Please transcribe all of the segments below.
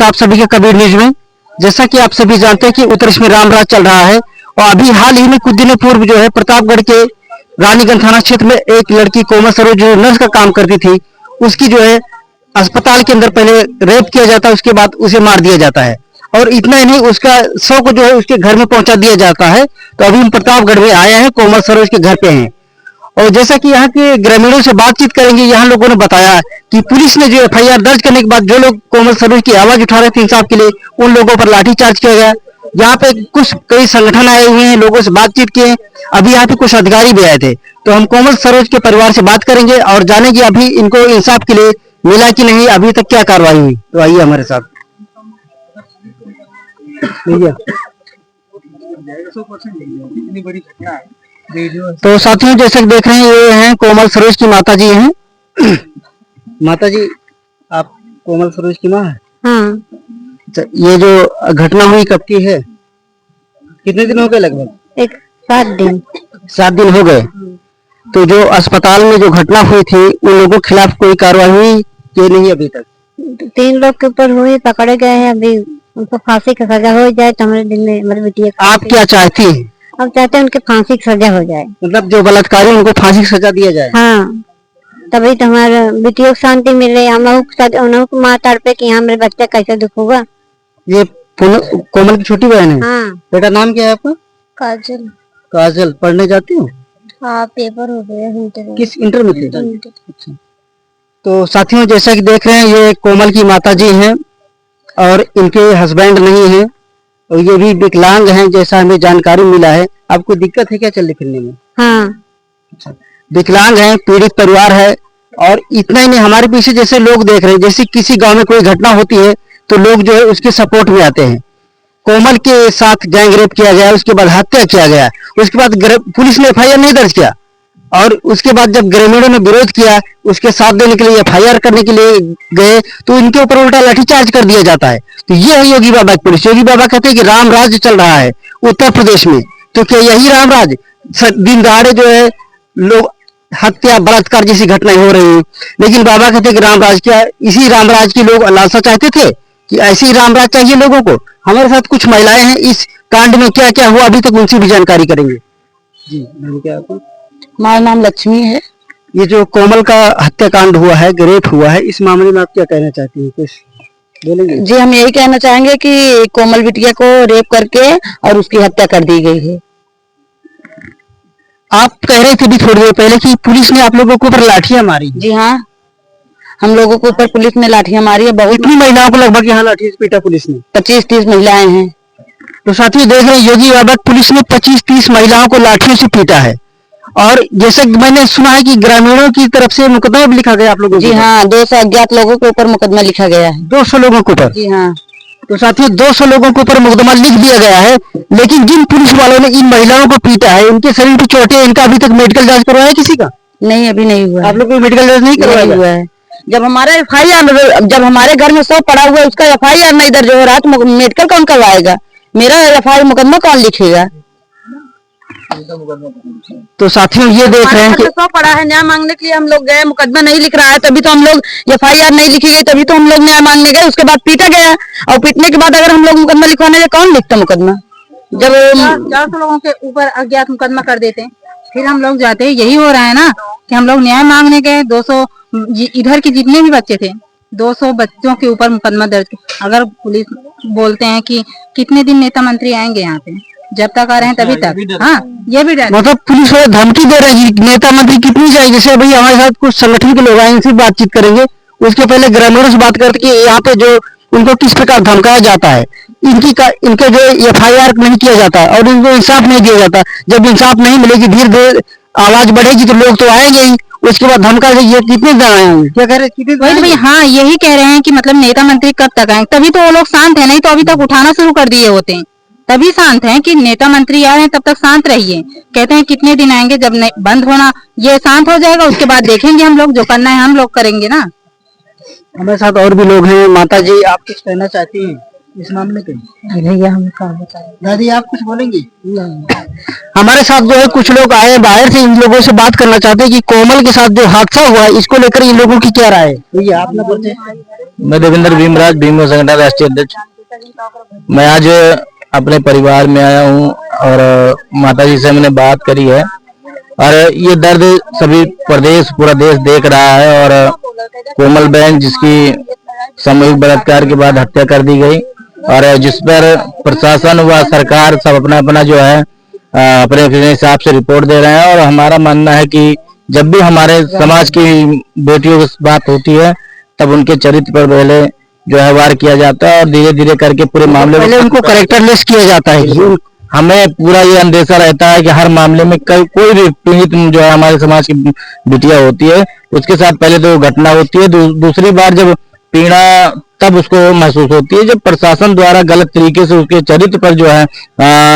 स्वागत है आप सभी के कबीर न्यूज में। जैसा कि आप सभी जानते हैं कि उत्तर प्रदेश में रामराज चल रहा है और अभी हाल ही में कुछ दिनों पूर्व जो है प्रतापगढ़ के रानीगंज थाना क्षेत्र में एक लड़की कोमल सरोज जो नर्स का काम करती थी, उसकी जो है अस्पताल के अंदर पहले रेप किया जाता है, उसके बाद उसे मार दिया जाता है और इतना ही नहीं उसका शव को जो है उसके घर में पहुंचा दिया जाता है। तो अभी हम प्रतापगढ़ में आए हैं, कोमल सरोज के घर पे हैं और जैसा कि यहाँ के ग्रामीणों से बातचीत करेंगे, यहाँ लोगों ने बताया कि पुलिस ने जो एफआईआर दर्ज करने के बाद जो लोग कोमल सरोज की आवाज उठा रहे थे इंसाफ के लिए, उन लोगों पर लाठीचार्ज किया गया। यहाँ पे कुछ कई संगठन आए हुए हैं, लोगों से बातचीत किए, अभी यहाँ पे कुछ अधिकारी भी आए थे। तो हम कोमल सरोज के परिवार से बात करेंगे और जानेंगे अभी इनको इंसाफ के लिए मिला कि नहीं, अभी तक क्या कार्रवाई हुई। तो आइए हमारे साथ। तो साथियों जैसे कि देख रहे हैं ये हैं कोमल सरोज की माता जी हैं। माता जी, आप कोमल सरोज की माँ है? हाँ। अच्छा, ये जो घटना हुई कब की है, कितने दिन हो गए? लगभग 7 दिन। 7 दिन हो गए। तो जो अस्पताल में जो घटना हुई थी उन लोगों के खिलाफ कोई कार्रवाई हुई कि नहीं अभी तक? 3 लोग के ऊपर हुई, पकड़े गए हैं। अभी उनको फांसी की सजा हो जाए तो हमारे दिन में हमारी बेटिया। आप क्या चाहती हैं? हम चाहते हैं उनके फांसी की सजा हो जाए, मतलब जो बलात्कारी उनको फांसी की सजा दिया जाए। हाँ, तभी तो हमारे बेटियों को शांति मिले। हम लोग को माँ तड़पे कि हाँ मेरे बच्चा कैसे दुख होगा। ये कोमल की छोटी बहन है? हाँ। बेटा नाम क्या है आपका? काजल। काजल, पढ़ने जाती हो? हाँ, पेपर हो गया। किस इंटर में थे? अच्छा। तो साथियों जैसा कि देख रहे हैं ये कोमल की माता जी हैं और इनके हस्बैंड नहीं है और ये भी विकलांग हैं जैसा हमें जानकारी मिला है। आपको दिक्कत है क्या चलने फिरने में? हाँ। अच्छा, विकलांग हैं, पीड़ित परिवार है और इतना ही नहीं, हमारे पीछे जैसे लोग देख रहे हैं, जैसे किसी गांव में कोई घटना होती है तो लोग जो है उसके सपोर्ट में आते हैं। कोमल के साथ गैंग रेप किया गया, उसके बाद हत्या किया गया, उसके बाद पुलिस ने एफआईआर नहीं दर्ज किया और उसके बाद जब ग्रामीणों ने विरोध किया उसके साथ देने के लिए एफआईआर करने के लिए गए तो इनके ऊपर उल्टा लाठीचार्ज कर दिया जाता है। तो ये है योगी बाबा की पुलिस। योगी बाबा कहते हैं कि राम राज्य चल रहा है उत्तर प्रदेश में, तो क्या यही राम राज? दिन दहाड़े जो है लोग हत्या बलात्कार जैसी घटनाएं हो रही है, लेकिन बाबा कहते हैं कि राम राज, क्या इसी राम राज की लोग लालसा चाहते थे कि ऐसे ही राम राज चाहिए लोगों को? हमारे साथ कुछ महिलाएं हैं, इस कांड में क्या क्या हुआ अभी तक उनसे भी जानकारी करेंगे। जी, क्या आपको? हमारा नाम लक्ष्मी है। ये जो कोमल का हत्याकांड हुआ है, रेप हुआ है, इस मामले में आप क्या कहना चाहती हैं, कुछ बोलेंगे? जी, हम यही कहना चाहेंगे कि कोमल बिटिया को रेप करके और उसकी हत्या कर दी गई है। आप कह रहे थे भी थोड़ी देर पहले कि पुलिस ने आप लोगों के ऊपर लाठियां मारी। जी हाँ, हम लोगों के ऊपर पुलिस ने लाठियां मारी है। बहुत कितनी महिलाओं को लगभग यहाँ लाठी से पीटा पुलिस ने? 25-30 महिलाएं हैं। तो साथियों देख रहे हैं योगी बाबा, पुलिस ने 25-30 महिलाओं को लाठियों से पीटा है और जैसे मैंने सुना है कि ग्रामीणों की तरफ से मुकदमा भी लिखा गया आप लोगों को। जी हाँ, 200 अज्ञात लोगों के ऊपर मुकदमा लिखा गया है। 200 लोगों के ऊपर? जी हाँ। तो साथियों 200 लोगों के ऊपर मुकदमा लिख दिया गया है, लेकिन जिन पुलिस वालों ने इन महिलाओं को पीटा है, इनके शरीर पर चोटें, इनका अभी तक मेडिकल जांच करवाया किसी का? नहीं, अभी नहीं हुआ। आप लोग को मेडिकल जांच नहीं करवाया हुआ है? जब हमारे घर में 100 पड़ा हुआ है, उसका एफआईआर नहीं दर्ज हो रहा तो मेडिकल कौन करवाएगा? मेरा एफआईआर मुकदमा कौन लिखेगा? तो साथियों ये देख रहे हैं कि 100 पड़ा है, न्याय मांगने के लिए हम लोग गए, मुकदमा नहीं लिख रहा है, तभी तो हम लोग एफआईआर नहीं लिखी गई, तभी तो हम लोग न्याय मांगने गए। उसके बाद पीटा गया और पीटने के बाद अगर हम लोग मुकदमा लिखवाने गए, कौन लिखता मुकदमा? जब 400 लोगों के ऊपर अज्ञात मुकदमा कर देते हैं, फिर हम लोग जाते हैं। यही हो रहा है ना कि हम लोग न्याय मांगने गए, 200 इधर के जितने भी बच्चे थे 200 बच्चों के ऊपर मुकदमा दर्ज। अगर पुलिस बोलते हैं कि कितने दिन नेता मंत्री आएंगे यहाँ पे, जब तक आ रहे हैं तभी तक। हाँ, ये भी डर, मतलब पुलिस वाले धमकी दे रहे हैं कि नेता मंत्री कितनी जाएगी। जैसे अभी हमारे साथ कुछ संगठन के लोग आए, इनसे बातचीत करेंगे। उसके पहले ग्रामीणों से बात करते कि यहाँ पे जो उनको किस प्रकार धमकाया जाता है, इनके जो एफआईआर नहीं किया जाता और इनको इंसाफ नहीं दिया जाता। जब इंसाफ नहीं मिलेगी, धीरे धीरे आवाज बढ़ेगी तो लोग तो आएंगे ही। उसके बाद धमका ये कितने दिन आएंगे? क्या कह रहे भाई? हाँ, यही कह रहे हैं कि मतलब नेता मंत्री कब तक आएंगे, तभी तो वो लोग शांत है, नहीं तो अभी तक उठाना शुरू कर दिए होते हैं। तभी शांत हैं कि नेता मंत्री आए हैं, तब तक शांत रहिए। कहते हैं कितने दिन आएंगे, जब बंद होना ये शांत हो जाएगा उसके बाद देखेंगे हम लोग, जो करना है हम लोग करेंगे ना। हमारे साथ और भी लोग हैं। माता जी, आप कुछ कहना चाहती हैं इस मामले पे? भैया हम कहा बताएं। दादी आप कुछ बोलेंगी? हमारे साथ जो है कुछ लोग आए बाहर से, इन लोगों से बात करना चाहते हैं कि कोमल के साथ जो हादसा हुआ है इसको लेकर इन लोगों की क्या राय है। भैया आप ना बोलते। मैं देवेंद्र भीमराज, भीम संगठन राष्ट्रीय अध्यक्ष। मैं आज अपने परिवार में आया हूँ और माताजी से मैंने बात करी है और ये दर्द सभी पूरा देश देख रहा है। और कोमल बहन जिसकी सामूहिक बलात्कार के बाद हत्या कर दी गई और जिस पर प्रशासन व सरकार सब अपना अपना जो है अपने हिसाब से रिपोर्ट दे रहे हैं। और हमारा मानना है कि जब भी हमारे समाज की बेटियों की बात होती है तब उनके चरित्र पर पहले जो है वार किया जाता है और धीरे धीरे करके पूरे मामले में उनको कैरेक्टरलेस किया जाता है। हमें पूरा ये अंदेशा रहता है कि हर मामले में कोई भी पीड़ित जो है हमारे समाज की बिटिया होती है उसके साथ पहले तो घटना होती है, दूसरी बार जब पीड़ा तब उसको महसूस होती है जब प्रशासन द्वारा गलत तरीके से उसके चरित्र पर जो है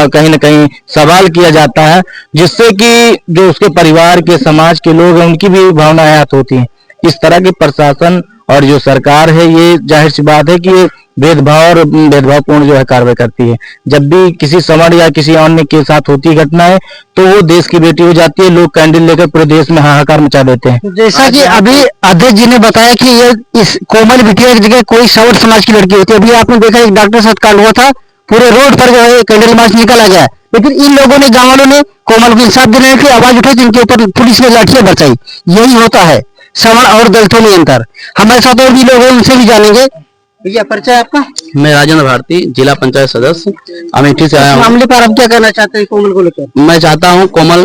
कहीं न कहीं सवाल किया जाता है, जिससे कि जो उसके परिवार के समाज के लोग हैं उनकी भी भावनाएं आहत होती हैं। इस तरह के प्रशासन और जो सरकार है ये जाहिर सी बात है कि ये भेदभावपूर्ण जो है कार्रवाई करती है। जब भी किसी सवर्ण या किसी अन्य के साथ होती है घटना है तो वो देश की बेटी हो जाती है, लोग कैंडल लेकर पूरे देश में हाहाकार मचा देते हैं। जैसा कि अभी अध्यक्ष जी ने बताया कि ये इस कोमल बिटिया की जगह कोई सवर्ण समाज की लड़की होती है। अभी आपने देखा एक डॉक्टर साथ कांड हुआ था, पूरे रोड पर जो है कैंडल मार्च निकाला गया, लेकिन इन लोगों ने, गाँव वालों ने कोमल को इंसाफ देने की आवाज उठाई, जिनके ऊपर पुलिस ने लाठियां बरसाई। यही होता है सवर्ण और दलितों में अंतर। हमारे साथ और भी लोग हैं, उनसे भी जानेंगे। भैया परिचय आपका? मैं राजेंद्र भारती, जिला पंचायत सदस्य अमेठी से आया हूँ। मामले पर आप क्या कहना चाहते हैं कोमल को लेकर? मैं चाहता हूँ कोमल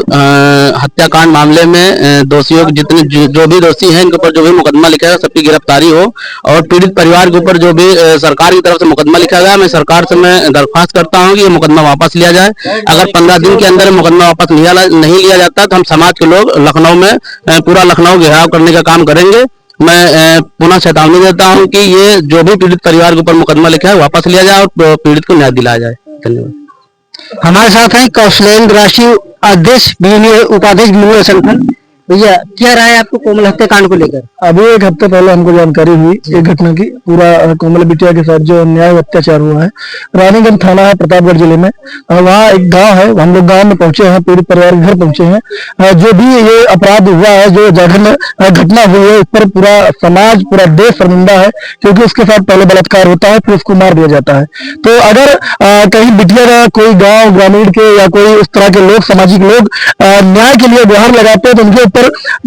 हत्याकांड मामले में दोषियों के जितने जो भी दोषी हैं इनके ऊपर जो भी मुकदमा लिखा है सबकी गिरफ्तारी हो और पीड़ित परिवार के ऊपर जो भी सरकार की तरफ से मुकदमा लिखा गया, मैं सरकार से मैं दरख्वास्त करता हूँ कि ये मुकदमा वापस लिया जाए। अगर 15 दिन के अंदर मुकदमा वापस नहीं लिया जाता तो हम समाज के लोग लखनऊ में पूरा लखनऊ घेराव करने का काम करेंगे। मैं पुनः चेतावनी देता हूं कि ये जो भी पीड़ित परिवार के ऊपर मुकदमा लिखा है वापस लिया जाए और पीड़ित को न्याय दिलाया जाए। धन्यवाद। हमारे साथ हैं कौशलेंद्र राशि, अध्यक्ष उपाध्यक्ष भीम संगठन। भैया क्या राय है आपको कोमल हत्याकांड को लेकर? अभी एक हफ्ते पहले हमको जानकारी हुई एक घटना की, पूरा कोमल बिटिया के साथ जो अन्याय अत्याचार हुआ है। रानीगंज थाना है प्रतापगढ़ जिले में, वहाँ एक गांव है, हम लोग गांव में पहुंचे हैं, पीड़ित परिवार के घर पहुंचे हैं। जो भी ये अपराध हुआ है, जो जघन्य घटना हुई है, इस पर पूरा समाज पूरा देश शर्मिंदा है, क्योंकि उसके साथ पहले बलात्कार होता है फिर उसको मार दिया जाता है। तो अगर कहीं बिटिया का कोई गाँव ग्रामीण के या कोई उस तरह के लोग, सामाजिक लोग न्याय के लिए गुहार लगाते हैं तो उनके ऊपर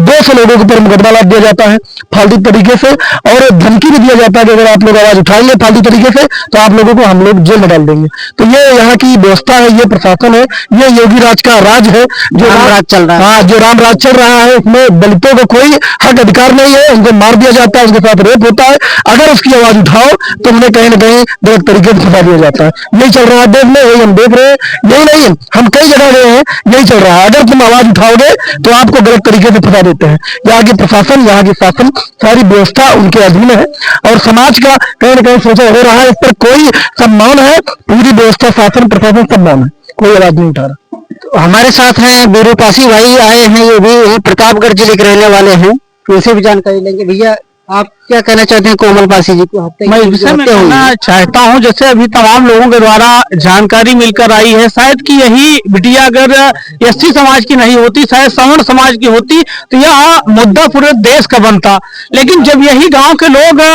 200 लोगों के ऊपर मुकदमा लाद दिया जाता है फालतू तरीके से, और धमकी भी दिया जाता है कि अगर आप लोग आवाज उठाएंगे फालतू तरीके से तो आप लोगों को हम लोग जेल में डाल देंगे। तो ये यहाँ की व्यवस्था है, ये प्रशासन है, ये योगी राज का राज है, जो रामराज चल रहा है। हाँ, जो रामराज चल रहा है उसमें दलितों को कोई हक अधिकार नहीं है, उनको मार दिया जाता है, उसके साथ रेप होता है। अगर उसकी आवाज उठाओ तो उन्हें कहीं ना कहीं गलत तरीके से फंसा दिया जाता है। यही चल रहा है देश में, यही हम देख रहे हैं। यही नहीं, हम कई जगह गए हैं, यही चल रहा है। अगर तुम आवाज उठाओगे तो आपको गलत तरीके से फंसा देते हैं। यहाँ की प्रशासन, यहाँ की शासन, सारी व्यवस्था उनके अधीन है और समाज का कहीं ना कहीं शोषण हो रहा है। इस पर कोई सम्मान है, पूरी व्यवस्था, शासन, प्रशासन सब मौन है, कोई आवाज नहीं उठा रहा। तो हमारे साथ हैं विरूपासी भाई आए हैं, ये भी प्रतापगढ़ जिले के रहने वाले हैं, उनसे भी जानकारी लेंगे। भैया आप क्या कहना चाहते हैं कोमल पासी जी को हत्या? मैं इस विषय में कहना चाहता हूं, जैसे अभी तमाम लोगों के द्वारा जानकारी मिलकर आई है, शायद कि यही बिटिया अगर एससी समाज की नहीं होती, शायद सवर्ण समाज की होती तो यह मुद्दा पूरे देश का बनता। लेकिन जब यही गांव के लोग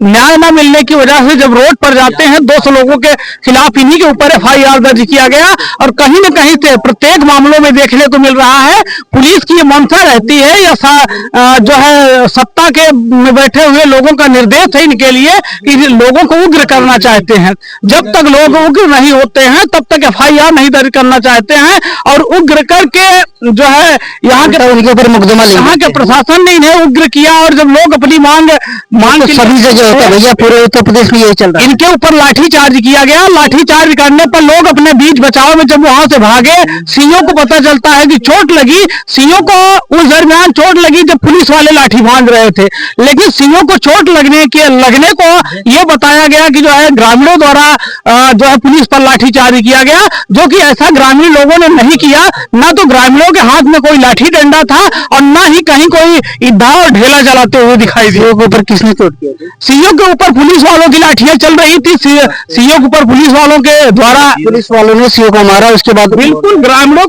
न्याय न मिलने की वजह से जब रोड पर जाते हैं, 200 लोगों के खिलाफ इन्हीं के ऊपर FIR दर्ज किया गया और कहीं न कहीं से प्रत्येक मामलों में देखने को मिल रहा है पुलिस की ये मंशा रहती है या जो है सत्ता के में बैठे हुए लोगों का निर्देश है इनके लिए कि लोगों को उग्र करना चाहते हैं। जब तक लोग उग्र नहीं होते हैं तब तक FIR नहीं दर्ज करना चाहते हैं और उग्र करके जो है यहाँ के उनके ऊपर मुकदमा, यहाँ के प्रशासन ने इन्हें उग्र किया और जब लोग अपनी मांग सभी जगह होता है भैया, पूरे उत्तर प्रदेश में यही चल रहा है। इनके ऊपर लाठीचार्ज किया गया। लाठीचार्ज करने पर लोग अपने बीच बचाव में जब वहां से भागे, सीओ को पता चलता है कि चोट लगी। सीओ को उस दरमियान चोट लगी जब पुलिस वाले लाठी बांध रहे थे, लेकिन सीओ को चोट लगने को ये बताया गया कि जो है ग्रामीणों द्वारा जो है पुलिस पर लाठीचार्ज किया गया, जो कि ऐसा ग्रामीण लोगों ने नहीं किया। ना तो ग्रामीणों के हाथ में कोई लाठी डंडा था और ना ही कहीं कोई ईंधा और ढेला चलाते हुए दिखाई दिए। के ऊपर किसने चोट किया? सीओ के ऊपर पुलिस वालों की लाठियां चल रही थी। सीओ के ऊपर पुलिस वालों के द्वारा पुलिस वालों ने सीओ को मारा, उसके बाद बिल्कुल ग्रामीणों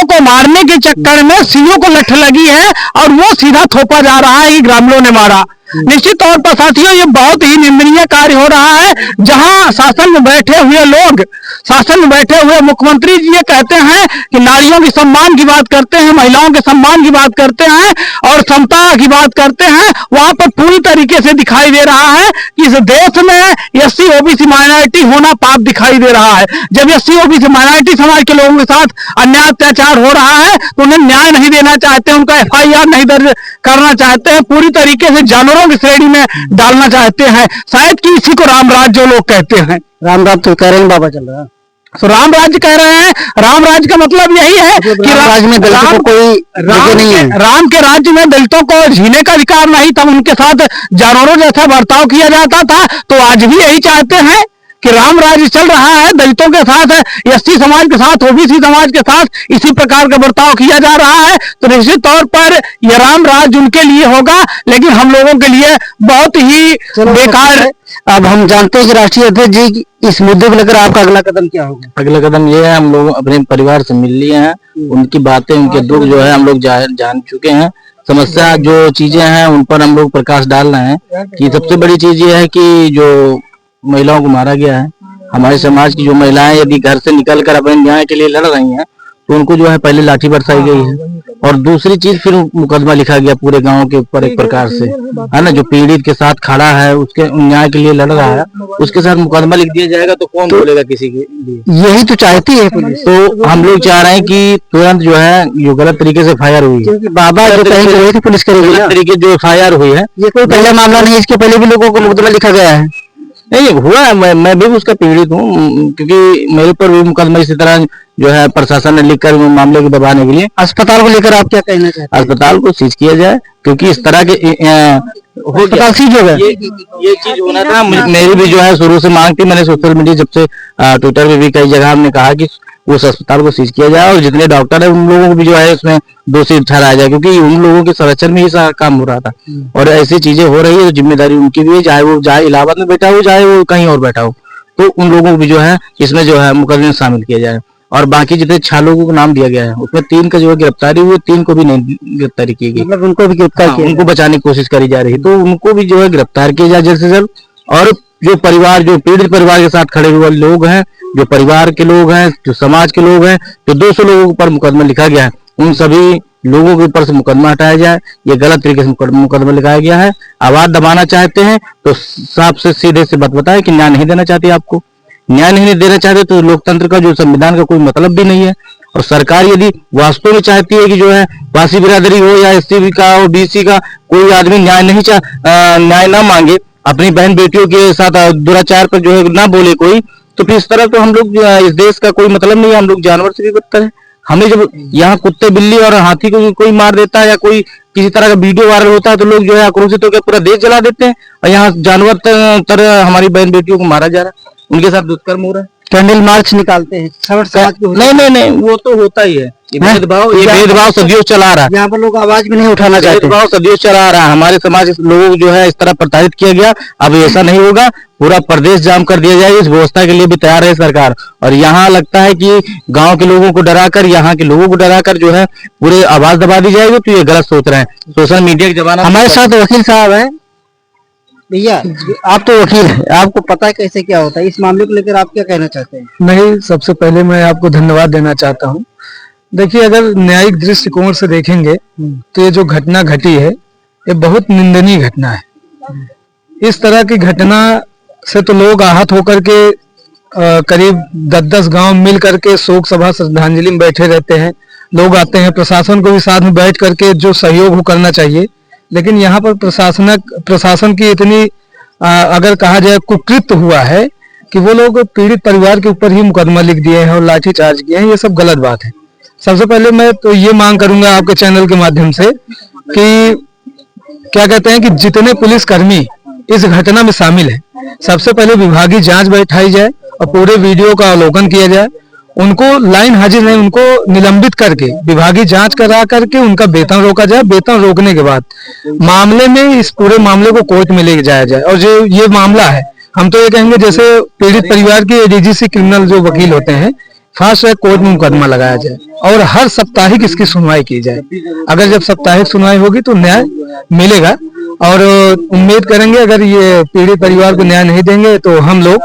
को मारने के चक्कर में सीओ को लठ लगी है और वो सीधा थोपा जा रहा है कि ग्रामीणों ने मारा। निश्चित तौर पर साथियों ये बहुत ही निंदनीय कार्य हो रहा है, जहां शासन में बैठे हुए लोग, शासन में बैठे हुए मुख्यमंत्री जी ये कहते हैं कि नारियों के सम्मान की बात करते हैं, महिलाओं के सम्मान की बात करते हैं और समता की बात करते हैं। वहां पर पूरी तरीके से दिखाई दे रहा है कि इस देश में एससी ओबीसी माइनॉरिटी होना पाप दिखाई दे रहा है। जब एससी ओबीसी माइनॉरिटी समाज के लोगों के साथ अन्याय अत्याचार हो रहा है तो उन्हें न्याय नहीं देना चाहते, उनका FIR नहीं दर्ज करना चाहते हैं, पूरी तरीके से जानवरों की श्रेणी में डालना चाहते हैं। शायद कि इसी को रामराज जो लोग कहते हैं। रामराज तो कह रहे हैं बाबा चल रहा है, तो रामराज कह रहे हैं। रामराज का मतलब यही है कि राज में दलितों को कोई जगह नहीं है। राम के राज्य में दलितों को जीने का अधिकार नहीं था, उनके साथ जानवरों जैसा बर्ताव किया जाता था। तो आज भी यही चाहते हैं कि राम राज्य चल रहा है, दलितों के साथ, एसटी समाज के साथ, ओबीसी समाज के साथ इसी प्रकार का बर्ताव किया जा रहा है। तो निश्चित तौर पर यह राम राज्य उनके लिए होगा, लेकिन हम लोगों के लिए बहुत ही बेकार। अब हम जानते हैं कि राष्ट्रीय अध्यक्ष जी इस मुद्दे को लेकर आपका अगला कदम क्या होगा? अगला कदम ये है, हम लोग अपने परिवार से मिल लिए हैं, उनकी बातें, उनके दुख जो है हम लोग जान चुके हैं। समस्या जो चीजें हैं उन पर हम लोग प्रकाश डाल रहे हैं। कि सबसे बड़ी चीज ये है कि जो महिलाओं को मारा गया है, हमारे समाज की जो महिलाएं यदि घर से निकलकर अपने न्याय के लिए लड़ रही हैं तो उनको जो है पहले लाठी बरसाई गई है, और दूसरी चीज फिर मुकदमा लिखा गया पूरे गांव के ऊपर एक प्रकार से, है ना। जो पीड़ित के साथ खड़ा है, उसके न्याय के लिए लड़ रहा है, उसके साथ मुकदमा लिख दिया जाएगा तो कौन बोलेगा किसी के लिए? यही तो चाहती है पुलिस। तो हम लोग चाह रहे हैं कि तुरंत जो है जो गलत तरीके से FIR हुई है, बाबा जो कहेंगे वही तो पुलिस करेगी ना। तरीके जो FIR हुई है, ये कोई पहला मामला नहीं, इसके पहले भी लोगों को मुकदमा लिखा गया है। नहीं हुआ है, मैं भी उसका पीड़ित हूँ, क्योंकि मेरे ऊपर भी मुकदमा इसी तरह जो है प्रशासन ने लिखकर मामले को दबाने के लिए। अस्पताल को लेकर आप क्या कहना चाहते हैं? अस्पताल को सीज किया जाए, क्योंकि इस तरह के अस्पताल सीज हो गया। ये चीज होना था। मेरी भी जो है शुरू से मांग थी, मैंने सोशल मीडिया जब से ट्विटर पे भी कई जगह हमने कहा कि उस अस्पताल को सीज किया जाए और जितने डॉक्टर है उन लोगों को भी जो है उसमें दोषी ठहराया जाए, क्योंकि उन लोगों के संरक्षण में ही सारा काम हो रहा था। और ऐसी चीजें हो रही है तो जिम्मेदारी उनकी भी है, चाहे वो इलाहाबाद में बैठा हो, चाहे वो कहीं और बैठा हो, तो उन लोगों को भी जो है इसमें जो है मुकदमे में शामिल किया जाए। और बाकी जितने 6 लोगों को नाम दिया गया है उसमें 3 का जो है गिरफ्तारी हुई, 3 को भी नहीं गिरफ्तारी की गई, मतलब उनको भी गिरफ्तार किया, उनको बचाने की कोशिश करी जा रही है, तो उनको भी जो है गिरफ्तार किया जाए जल्द से जल्द। और जो परिवार, जो पीड़ित परिवार के साथ खड़े हुए लोग हैं, जो परिवार के लोग हैं, जो समाज के लोग हैं, जो 200 लोगों के ऊपर मुकदमा लिखा गया है, उन सभी लोगों के ऊपर से मुकदमा हटाया जाए। ये गलत तरीके से मुकदमा लिखाया गया है। आवाज दबाना चाहते हैं तो साफ से सीधे से बात बताए कि न्याय नहीं देना चाहती, आपको न्याय नहीं देना चाहते तो लोकतंत्र का, जो संविधान का कोई मतलब भी नहीं है। और सरकार यदि वास्तव में चाहती है कि जो है वासी बिरादरी हो या SC का हो, BC का कोई आदमी न्याय ना मांगे, अपनी बहन बेटियों के साथ दुराचार पर जो है ना बोले कोई, तो फिर इस तरह तो हम लोग, इस देश का कोई मतलब नहीं है। हम लोग जानवर से भी बदतर है। हमें जब यहाँ कुत्ते, बिल्ली और हाथी को कोई मार देता है या कोई किसी तरह का वीडियो वायरल होता है तो लोग जो है आक्रोशित होकर पूरा देश जला देते हैं, और यहाँ जानवर तरह हमारी बहन बेटियों को मारा जा रहा है, उनके साथ दुष्कर्म हो रहा है। कैंडल मार्च निकालते हैं समाज को। नहीं, वो तो होता ही है। ये भेदभाव सदियों चला रहा है। यहाँ पर लोग आवाज भी नहीं उठाना चाहते। भेदभाव सदियों चला रहा है। हमारे समाज के लोगों जो है इस तरह प्रताड़ित किया गया। अब ऐसा नहीं होगा, पूरा प्रदेश जाम कर दिया जाएगा। इस व्यवस्था के लिए भी तैयार है सरकार। और यहाँ लगता है कि गांव के लोगों को डराकर, यहाँ के लोगों को डराकर जो है पूरे आवाज दबा दी जाएगी, तो ये गलत सोच रहे हैं। सोशल मीडिया के जमाना। हमारे साथ वकील साहब है। भैया आप तो वकील हैं, आपको पता है कैसे क्या होता है, इस मामले को लेकर आप क्या कहना चाहते हैं? नहीं, सबसे पहले मैं आपको धन्यवाद देना चाहता हूँ। देखिए, अगर न्यायिक दृष्टिकोण से देखेंगे तो ये जो घटना घटी है ये बहुत निंदनीय घटना है। इस तरह की घटना से तो लोग आहत होकर के करीब 10-10 गांव मिल करके शोक सभा श्रद्धांजलि में बैठे रहते हैं। लोग आते हैं, प्रशासन को भी साथ में बैठ करके जो सहयोग हो करना चाहिए, लेकिन यहाँ पर प्रशासन की इतनी अगर कहा जाए कुकृत्य हुआ है कि वो लोग पीड़ित परिवार के ऊपर ही मुकदमा लिख दिए हैं और लाठीचार्ज किए हैं। ये सब गलत बात है। सबसे पहले मैं तो ये मांग करूंगा आपके चैनल के माध्यम से कि क्या कहते हैं कि जितने पुलिसकर्मी इस घटना में शामिल है, सबसे पहले विभागीय जांच बैठाई जाए और पूरे वीडियो का अवलोकन किया जाए। उनको लाइन हाजिर नहीं, उनको निलंबित करके विभागीय जांच करा करके उनका वेतन रोका जाए। वेतन रोकने के बाद मामले में इस पूरे मामले को कोर्ट में ले जाया जाए। और जो ये मामला है, हम तो ये कहेंगे जैसे पीड़ित परिवार के एडीजीसी क्रिमिनल जो वकील होते हैं, फास्ट ट्रैक कोर्ट में मुकदमा लगाया जाए और हर साप्ताहिक इसकी सुनवाई की जाए। अगर जब साप्ताहिक सुनवाई होगी तो न्याय मिलेगा। और उम्मीद करेंगे अगर ये पीड़ित परिवार को न्याय नहीं देंगे तो हम लोग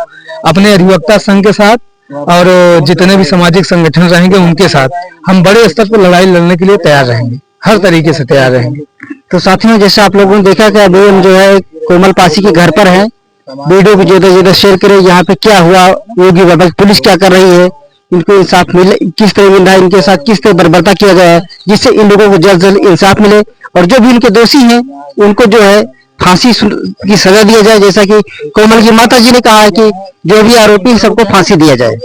अपने अधिवक्ता संघ के साथ और जितने भी सामाजिक संगठन रहेंगे उनके साथ हम बड़े स्तर पर लड़ाई लड़ने के लिए तैयार रहेंगे, हर तरीके से तैयार रहेंगे। तो साथियों, जैसे आप लोगों ने देखा कि अभी हम जो है कोमल पासी के घर पर है, वीडियो को ज्यादा से ज्यादा शेयर करें। यहाँ पे क्या हुआ, योगी बाबा पुलिस क्या कर रही है, इनको इंसाफ मिले, किस तरह मिल रहा है, इनके साथ किस तरह बर्बरता किया गया है, जिससे इन लोगों को जल्द से जल्द इंसाफ मिले और जो भी इनके दोषी हैं उनको जो है फांसी की सजा दिया जाए। जैसा कि कोमल की माता जी ने कहा है कि जो भी आरोपी सबको फांसी दिया जाए।